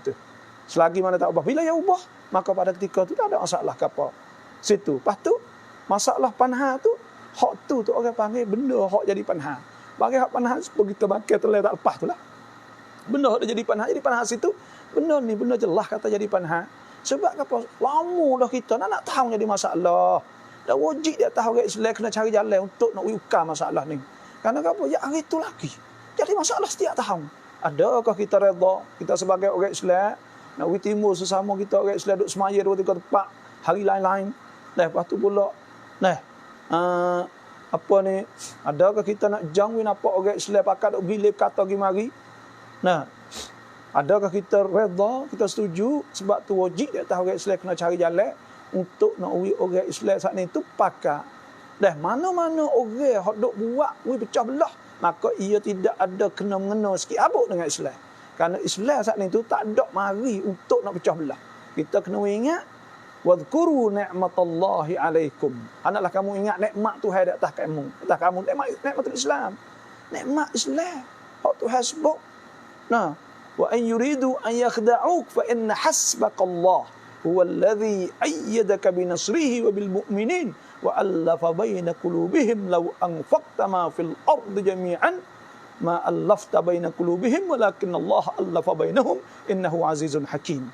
[SPEAKER 1] Tu. Selagi mana tak ubah. Bila ya ubah, maka pada ketika tu tak ada masalah ke apa. Situ. Lepas tu masalah panha tu hak tu orang panggil benda hak jadi panha. Bagi hak panha seperti kita bakar telai tak lepas tu lah. Benda hak jadi panha situ. Benda ni benda jelas kata jadi panha. Sebab apa? Lama dah kita nak tahu jadi masalah. Dah wajib dia tahu orang Islam kena cari jalan untuk nak ukar masalah ni. Kerana apa? Ya hari tu lagi. Jadi masalah setiap tahun. Adakah kita redha kita sebagai orang Islam nak timbul sesama kita orang Islam duk semaya 2-3 tempat hari lain-lain. Lepas tu pula apa ni, adakah kita nak jangwin apa orang Islam pakat duk bilip kata gimari. Adakah kita redha, kita setuju sebab tu wajib dia tahu orang Islam kena cari jalan untuk nak orang Islam saat ni tu pakat. Mana-mana orang hak duk buat pecah belah, maka ia tidak ada kena mengena sikit abuk dengan Islam. Kerana Islam saat ni tu tak ada mari untuk nak pecah belah. Kita kena ingat wadhkuru ni'matallahi alaikum. Hendaklah kamu ingat nikmat Tuhan di atas kamu. Atas kamu nikmatul Islam. Nikmat Islam. Hak Tuhan sebut. Wa an yuridu an yakhda'uk fa inna hasbakallah huwa alladhi ayyadaka bi nasrihi wa bil mu'minin wa allafa baina qulubihim law anfaqta ma fil ardi jami'an ma allafta baina qulubihim walakin Allah allafa bainahum innahu azizun hakim.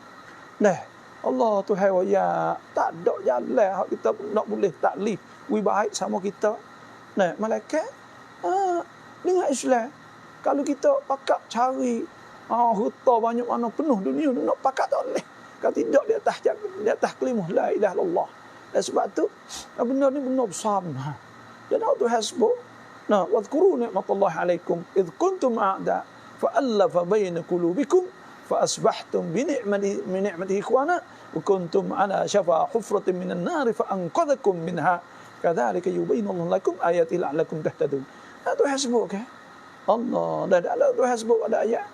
[SPEAKER 1] Allah Tuhan ya tak ada jalan hak kita nak boleh taklif baik sama kita. Malaikat dengan Islam. Kalau kita pakat cari harta banyak mana penuh dunia nak pakat tak boleh. Kalau tidak di atas kalimah la ilaha illallah. Sebab tu benda ni benda besar. Jadi Tuhan sebut wadhkuru ni'matallahi alaikum idh kuntum a'da fa allafa baina qulubikum fa asbahtum bi ni'matihi ikhwana wa kuntum ala shafa hufratin minan nar fa anqadhakum minha kadzalika yubayyinu lakum ayatihi la'allakum tahtadun. Tuhan sebut ke Allah dah Tuhan sebut ada ayat.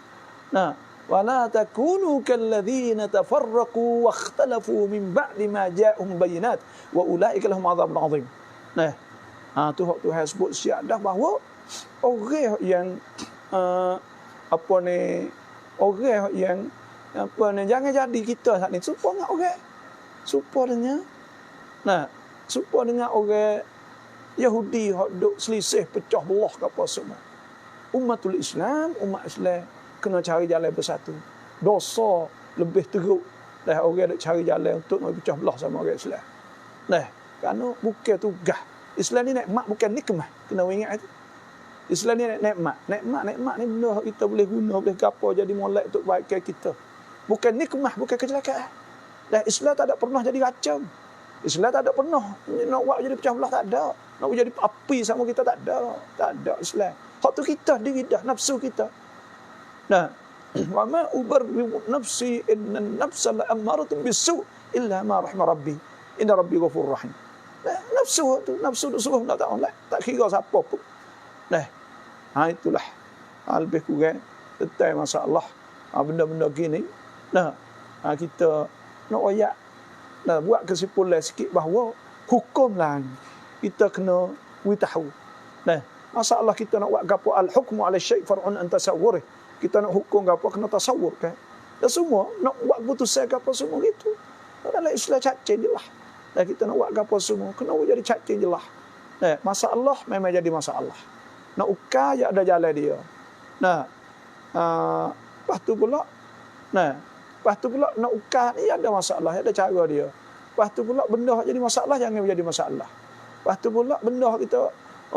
[SPEAKER 1] Wala takunu kalladzina tafarraqu wakhtalafu min ba'di ma ja'ahum bayinat wa ulaika lahum 'adzabun 'adzim. Tu hak Tuhan sebut siap dah bahawa orang yang apa ni, orang yang apa ni, jangan jadi kita saat ni serupa dengan orang, serupa dengan serupa dengan orang Yahudi hak duk selisih pecah belah ke apa semua. Umatul Islam, umat Islam kena cari jalan bersatu. Dosa lebih teruk dah orang duk cari jalan untuk nak pecah belah sama orang Islam. Kerana bukan tugas. Islam ni nikmat bukan nikmah. Kena ingat itu. Islam ni nikmat. Nikmat ni benda kita boleh guna, boleh gapo jadi molek untuk baikkan kita. Bukan nikmah, bukan kecelakaan. Dan Islam tak ada pernah jadi racun. Islam tak ada pernah nak buat jadi pecah belah, tak ada. Nak buat jadi api sama kita, tak ada. Tak ada Islam. Hak tu kita diri dah, nafsu kita. Wa ma ubarri'u nafsi inna an-nafsa la'ammaratun bis-su' illa ma rahima rabbi. Inna rabbi ghafurur rahim. Nafsu tu, nafsu tu suruh nak tak kira siapa pun. Itulah lebih kurang tentang masalah benda-benda gini. Kita nak royak buat kesimpulan sikit bahawa hukum lah kita kena tahu. Masalah kita nak buat gapo al-hukmu 'ala syai' far'un an tasawwurih. Kita nak hukum gapo kena tasawur kan. Dan semua nak buat keputusan gapo semua gitu. Dalam Islam cacing jelah. Dan kita nak buat gapo semua kena jadi cacing jelah. Masalah memang jadi masalah. Nak ukar ya ada jalan dia. Lepas tu pula nak ukar ni ada masalah, ada cara dia. Lepas tu pula benda jadi masalah jangan menjadi masalah. Lepas tu pula benda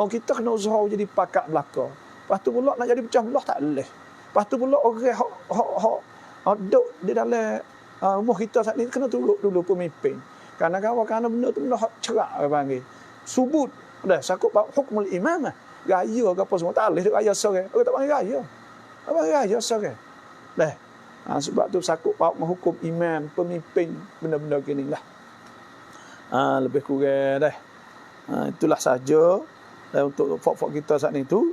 [SPEAKER 1] kita kena usaha jadi pakat belaka. Lepas tu pula nak jadi pecah belah tak boleh. Lepas tu pula orang hak duduk di dalam rumah kita saat ni kena turut dulu pemimpin. Kerana benda tu benda hak cerak orang panggil. Subut. Dah sakut hukmul imamah. Gaya ke apa semua tak boleh gaya seorang. Orang tak panggil gaya. Apa gaya seorang. Sebab tu sakut menghukum imam, pemimpin, benda-benda gini lah. Lebih kurang dah. Itulah saja untuk fok-fok kita saat ni tu.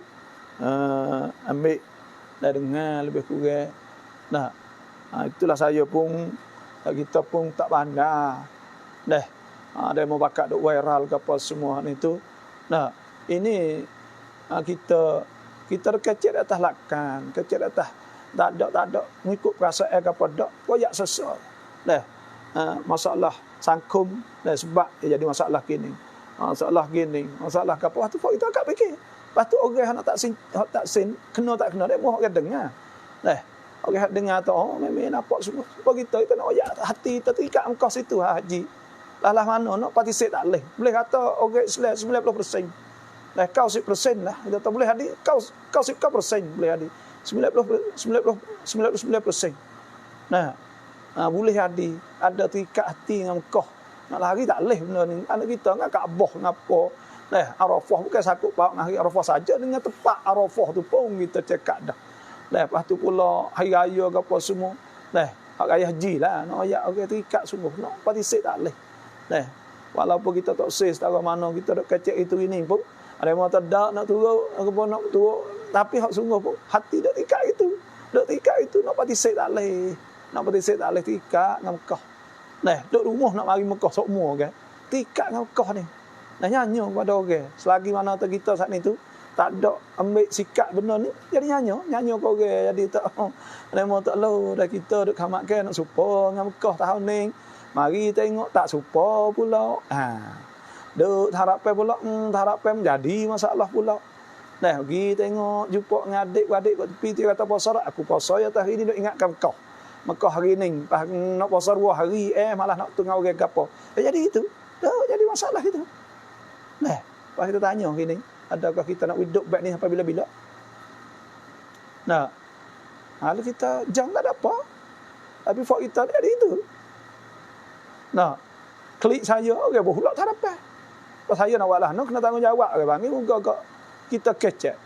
[SPEAKER 1] Ambil dah dengar lebih kurang. Itulah saya pun, kita pun tak pandai. Ada mau bakat duk viral ke apa semua ni tu. Ini kita kecil atas lakan, kecil atas tak ada mengikut perasaan ke apa dak, koyak sesuai. Masalah sangkum sebab dia jadi masalah gini. Masalah gini, masalah ke apa tu kita agak fikir. Lepas tu orang nak tak sin kena tak kena dia mau orang dengar. Orang dengar tu memang nampak semua. Sebab kita nak oyak hati kita terikat engkau situ haji. Lah mana nak partisip tak boleh. Boleh kata orang Islam 90%. Kau 10% lah. Kita tak boleh hadir. Kau 10% boleh hadir. 99%. Boleh hadir. Ada terikat hati dengan engkau. Nak lari tak boleh benda ni. Anak kita dengan Kaabah ngapa. Arafah bukan sakut pak hari Arafah saja, dengan tepat Arafah tu pun kita cekak dah. Lepas tu pula hari raya ke apa semua. Hari raya haji lah. Nak ayat orang terikat sungguh. Nak partisip tak boleh. Walaupun kita tak say setara mana kita dok kecek itu ini pun. Ada yang tak nak turun, nak turun. Tapi hak sungguh pun hati dok terikat itu. Dok terikat itu nak partisip tak boleh. Nak partisip tak boleh terikat dengan Mekah. Dok rumah nak mari Mekah semua kan. Terikat dengan Mekah ni. Nyanyi kepada orang. Selagi mana kita saat ni tu tak ada ambil sikap benda ni, jadi nyanyi ke orang. Jadi tak ada mau tak lalu dah kita duk kamatkan nak supa dengan Mekah tahun ni. Mari tengok tak supa pula. Duk harapan pula, harapan menjadi masalah pula. Pergi tengok jumpa dengan adik-adik kat tepi dia kata puasa tak? Aku puasa ya hari ni duk ingatkan kau. Mekah hari ni, nak puasa 2 hari malah nak tengok orang gapo. Jadi itu. Jadi masalah itu. Pas kita tanya gini, adakah kita nak hidup baik ni sampai bila-bila? Lalu kita jangan tak ada apa. Tapi fak kita ada itu. Klik saya, orang berhulak tak dapat. Pas saya nak buat lah, kena tanggungjawab. Orang panggil, muka kita kecek.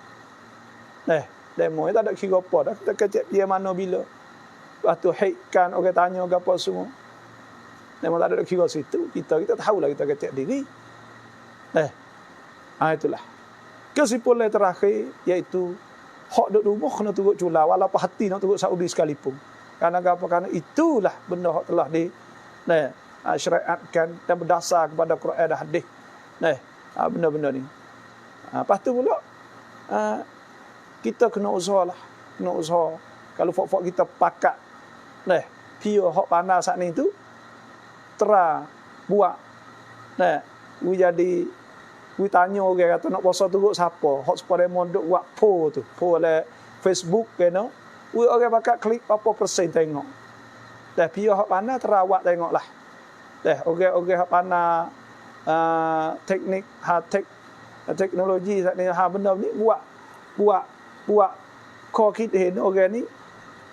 [SPEAKER 1] Demo tak ada kira apa dah. Kita kecek dia mana bila. Lepas tu haitkan orang tanya apa semua. Demo tak ada kira situ. Kita tahulah kita kecek diri. Itulah. Kesimpulan terakhir iaitu hak duk rumah kena turut cula walaupun hati nak turut Saudi sekalipun. Kerana itulah benda hak telah syariatkan dan berdasar kepada Quran dan hadis. Benda-benda ni. Lepas tu pula kita kena usahalah, kena usaha. Kalau fok-fok kita pakat pure hok pandai saat ni tu buat jadi tanya orang kata nak puasa teruk siapa hok Spodemon duk buat po le Facebook kena orang pakat klik apa persen tengok pure hok pandai terawak tengoklah orang hok pandai teknik teknologi saat ni benda ni buat kau kita orang ni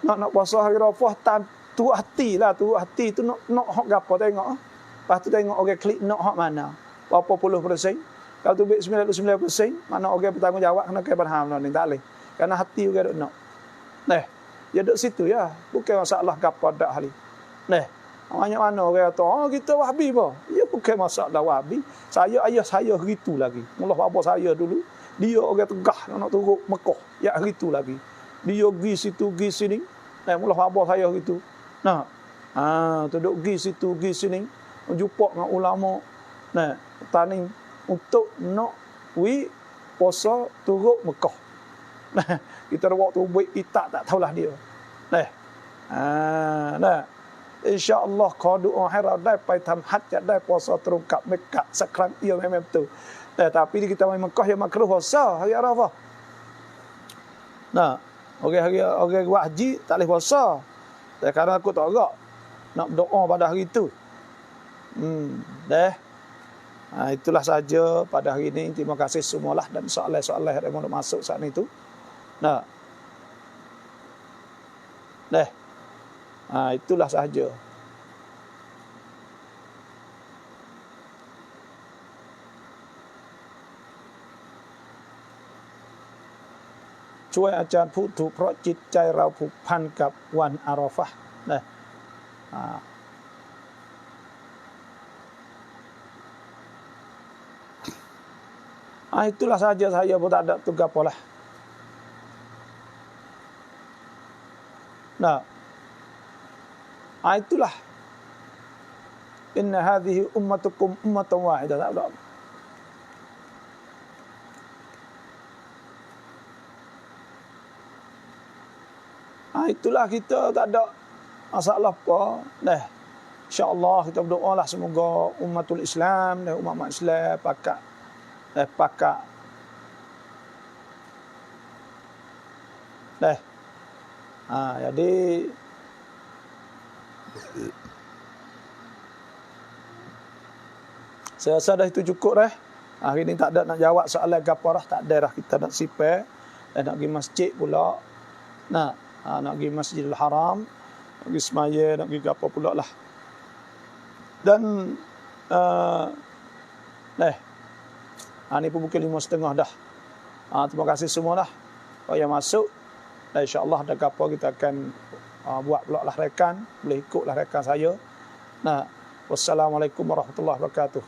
[SPEAKER 1] nak puasa hari Rafah tan turut hati tu nak hok gapo tengok. Lepas tu tengok orang klik nak hok mana. Berapa puluh persen. Kalau tu 99%, mana orang bertanggungjawab kena ke berham ni tak leh. Karena hati orang duk nak. Dia duk situ ya. Bukan masalah gapo dak hari. Banyak mana orang kata, kita Wahabi apa? Ya bukan masalah Wahabi. Ayah saya gitu lagi. Mula bapa saya dulu, dia orang tegah nak turut Mekah. Ya gitu lagi. Dia pergi situ, pergi sini. Mula bapa saya gitu. Duduk pergi situ, pergi sini. Jumpa dengan ulama. Tani untuk nak puasa turut Mekah. Kita buat tu buat kita tak tahulah dia. InsyaAllah kau doa harap dapat hajat dapat puasa terungkap Mekah sekarang ia memang betul. Tapi kita main Mekah yang makruh puasa hari Arafah. Orang buat haji tak boleh puasa. Karena aku tak agak nak berdoa pada hari itu. Itulah saja pada hari ini. Terima kasih semualah dan soalan-soalan yang mau masuk saat itu. Itulah sahaja.ช่วยอาจารย์ผู้ถูกเพราะจิตใจเราผูกพันกับวันอาราฟะห์itulah sahaja saya pun tak ada tugas pola. Itulah. Inna hadhihi ummatukum ummatan wahidah. Tak ada. Itulah kita tak ada masalah apa. InsyaAllah kita berdoalah semoga umatul Islam dan umat Islam pakat. Jadi saya rasa dah itu cukup dah. Hari ni tak ada nak jawab soalan gaparah, tak ada dah kita nak sipar dan nak pergi masjid pula. Nak pergi Masjidil Haram, nak pergi semaya, nak pergi apa pula lah. Dan ni pun pukul 5.30 dah. Terima kasih semua dah yang masuk. Dan insyaAllah ada apa kita akan buat pula lah rekan. Boleh ikutlah rekan saya. Wassalamualaikum warahmatullahi wabarakatuh.